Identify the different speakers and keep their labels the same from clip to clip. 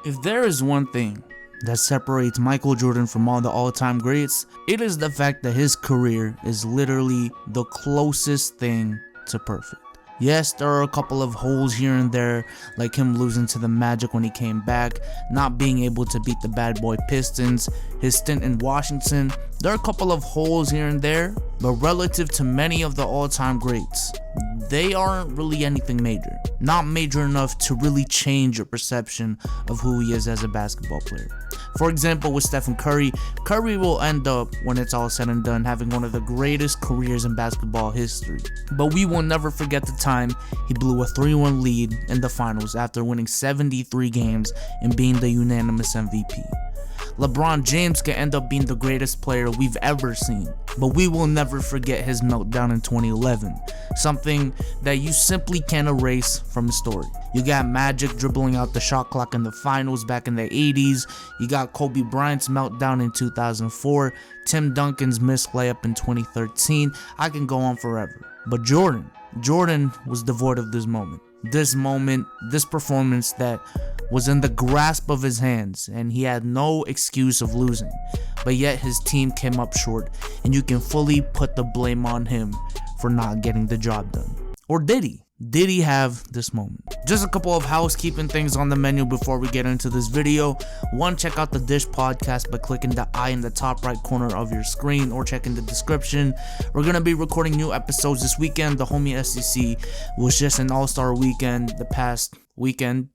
Speaker 1: If there is one thing that separates Michael Jordan from all the all-time greats, it is the fact that his career is literally the closest thing to perfect. Yes, there are a couple of holes here and there, like him losing to the Magic when he came back, not being able to beat the bad boy Pistons, his stint in Washington. There are a couple of holes here and there, but relative to many of the all-time greats, they aren't really anything major. Not major enough to really change your perception of who he is as a basketball player. For example, with Stefan Curry, Curry will end up, when it's all said and done, having one of the greatest careers in basketball history. But we will never forget the time he blew a 3-1 lead in the finals after winning 73 games and being the unanimous MVP. LeBron James could end up being the greatest player we've ever seen, but we will never forget his meltdown in 2011, something that you simply can't erase from the story. You got Magic dribbling out the shot clock in the finals back in the 80s, you got Kobe Bryant's meltdown in 2004, Tim Duncan's missed layup in 2013, I can go on forever. But Jordan was devoid of this moment, this performance that was in the grasp of his hands, and he had no excuse of losing, but yet his team came up short, and you can fully put the blame on him for not getting the job done. Or did he? Did he have this moment? Just a couple of housekeeping things on the menu before we get into this video. One, check out the Dish podcast by clicking the I in the top right corner of your screen or check in the description. We're going to be recording new episodes this weekend. The homie SEC was just an all-star weekend the past weekend,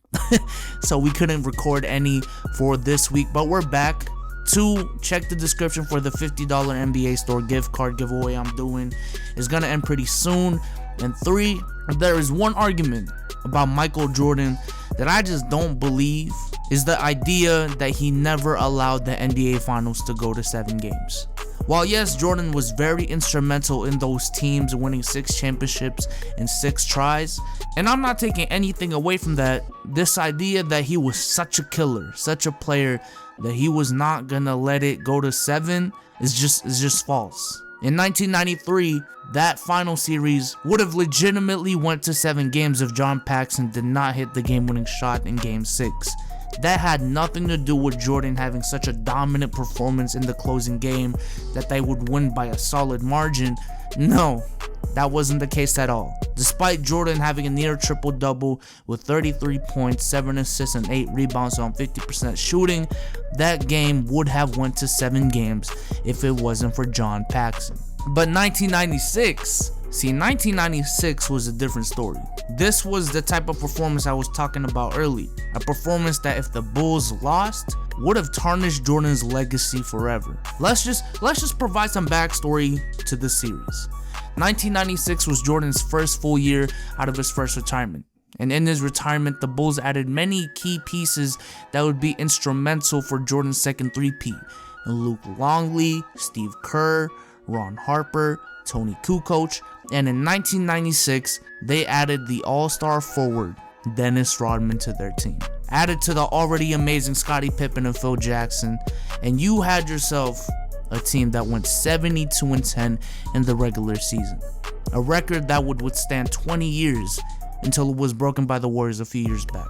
Speaker 1: so we couldn't record any for this week, but we're back. 2, check the description for the $50 NBA store gift card giveaway I'm doing. It's going to end pretty soon. And 3, there is one argument about Michael Jordan that I just don't believe, is the idea that he never allowed the NBA Finals to go to 7 games. While yes, Jordan was very instrumental in those teams winning 6 championships in 6 tries, and I'm not taking anything away from that, this idea that he was such a killer, such a player, that he was not gonna let it go to 7 is just false. In 1993, that final series would have legitimately went to 7 games if John Paxson did not hit the game-winning shot in Game 6. That had nothing to do with Jordan having such a dominant performance in the closing game that they would win by a solid margin. No, that wasn't the case at all. Despite Jordan having a near triple-double with 33 points, 7 assists, and 8 rebounds on 50% shooting, that game would have went to 7 games if it wasn't for John Paxson. But 1996 was a different story. This was the type of performance I was talking about earlier. A performance that if the Bulls lost, would have tarnished Jordan's legacy forever. Let's just provide some backstory to this series. 1996 was Jordan's first full year out of his first retirement. And in his retirement, the Bulls added many key pieces that would be instrumental for Jordan's second three-peat. Luke Longley, Steve Kerr, Ron Harper, Tony Kukoc, and in 1996, they added the all-star forward, Dennis Rodman, to their team. Added to the already amazing Scottie Pippen and Phil Jackson, and you had yourself a team that went 72-10 in the regular season. A record that would withstand 20 years until it was broken by the Warriors a few years back.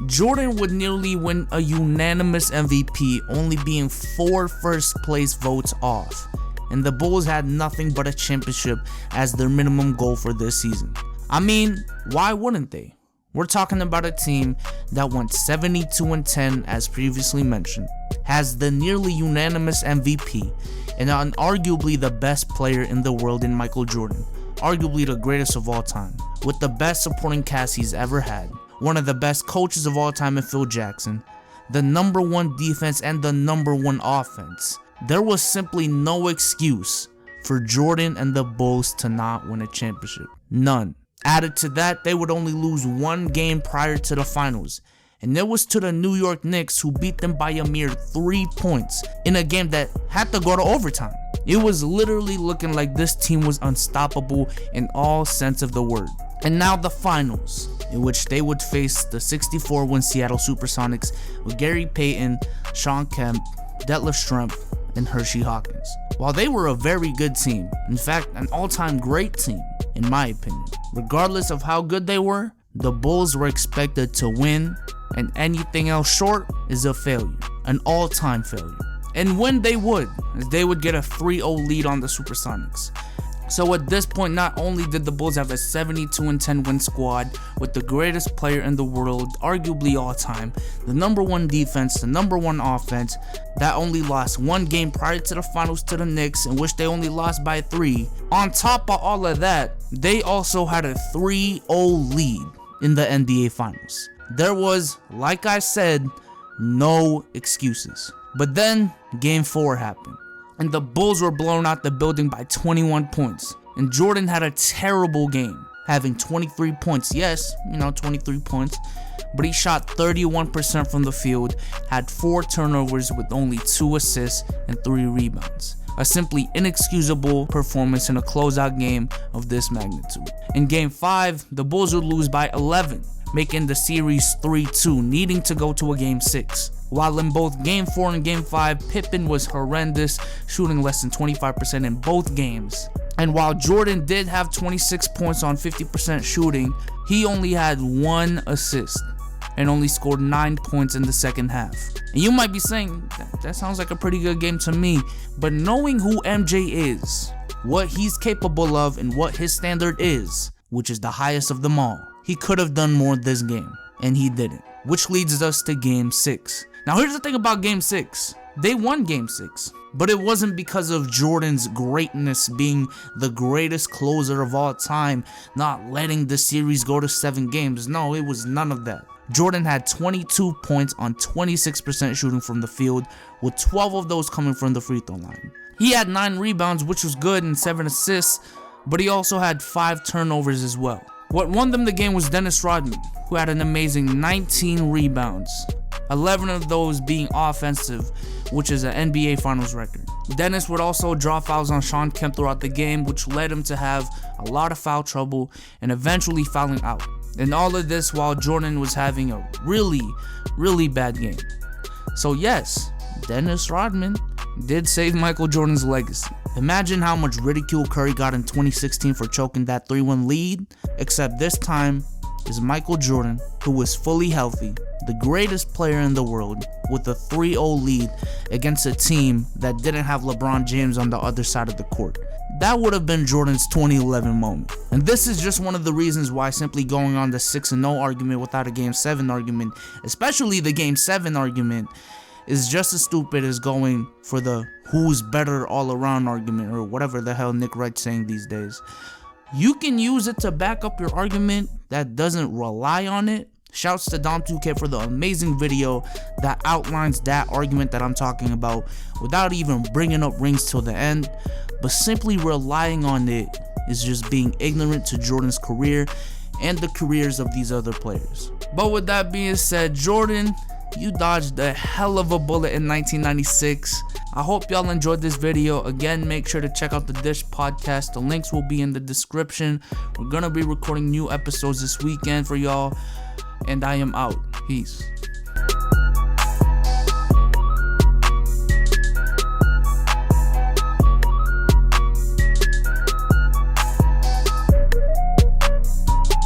Speaker 1: Jordan would nearly win a unanimous MVP, only being 4 first place votes off. And the Bulls had nothing but a championship as their minimum goal for this season. I mean, why wouldn't they? We're talking about a team that went 72-10 as previously mentioned, has the nearly unanimous MVP, and arguably the best player in the world in Michael Jordan, arguably the greatest of all time, with the best supporting cast he's ever had, one of the best coaches of all time in Phil Jackson, the #1 defense and the #1 offense. There was simply no excuse for Jordan and the Bulls to not win a championship. None. Added to that, they would only lose 1 game prior to the finals, and it was to the New York Knicks, who beat them by a mere 3 points in a game that had to go to overtime. It was literally looking like this team was unstoppable in all sense of the word. And now the finals, in which they would face the 64-win Seattle Supersonics with Gary Payton, Shawn Kemp, Detlef Schrempf, and Hershey Hawkins. While they were a very good team, in fact an all-time great team in my opinion, regardless of how good they were, the Bulls were expected to win and anything else short is a failure, an all-time failure. And when they would get a 3-0 lead on the Supersonics. So at this point, not only did the Bulls have a 72-10 win squad with the greatest player in the world, arguably all time, the #1 defense, the #1 offense, that only lost one game prior to the finals to the Knicks, in which they only lost by 3. On top of all of that, they also had a 3-0 lead in the NBA finals. There was, like I said, no excuses. But then game 4 happened, and the Bulls were blown out the building by 21 points. And Jordan had a terrible game, having 23 points. Yes, 23 points. But he shot 31% from the field, had 4 turnovers with only 2 assists and 3 rebounds. A simply inexcusable performance in a closeout game of this magnitude. In game 5, the Bulls would lose by 11, making the series 3-2, needing to go to a game 6. While in both game 4 and game 5, Pippen was horrendous, shooting less than 25% in both games. And while Jordan did have 26 points on 50% shooting, he only had 1 assist and only scored 9 points in the second half. And you might be saying, that sounds like a pretty good game to me, but knowing who MJ is, what he's capable of, and what his standard is, which is the highest of them all, he could have done more this game, and he didn't. Which leads us to game 6. Now here's the thing about game 6. They won game 6, but it wasn't because of Jordan's greatness, being the greatest closer of all time, not letting the series go to 7 games. No, it was none of that. Jordan had 22 points on 26% shooting from the field, with 12 of those coming from the free throw line. He had 9 rebounds, which was good, and 7 assists, but he also had 5 turnovers as well. What won them the game was Dennis Rodman, who had an amazing 19 rebounds, 11 of those being offensive, which is an NBA Finals record. Dennis would also draw fouls on Shawn Kemp throughout the game, which led him to have a lot of foul trouble and eventually fouling out. And all of this while Jordan was having a really bad game. So yes, Dennis Rodman did save Michael Jordan's legacy. Imagine how much ridicule Curry got in 2016 for choking that 3-1 lead, except this time is Michael Jordan, who was fully healthy, the greatest player in the world, with a 3-0 lead against a team that didn't have LeBron James on the other side of the court. That would have been Jordan's 2011 moment. And this is just one of the reasons why simply going on the 6-0 argument without a game 7 argument, especially the game 7 argument, is just as stupid as going for the who's better all around argument, or whatever the hell Nick Wright's saying these days. You can use it to back up your argument that doesn't rely on it. Shouts to Dom2K for the amazing video that outlines that argument that I'm talking about without even bringing up rings till the end. But simply relying on it is just being ignorant to Jordan's career and the careers of these other players. But with that being said, Jordan, you dodged a hell of a bullet in 1996. I hope y'all enjoyed this video. Again, make sure to check out the Dish podcast. The links will be in the description. We're gonna be recording new episodes this weekend for y'all. And I am out. Peace.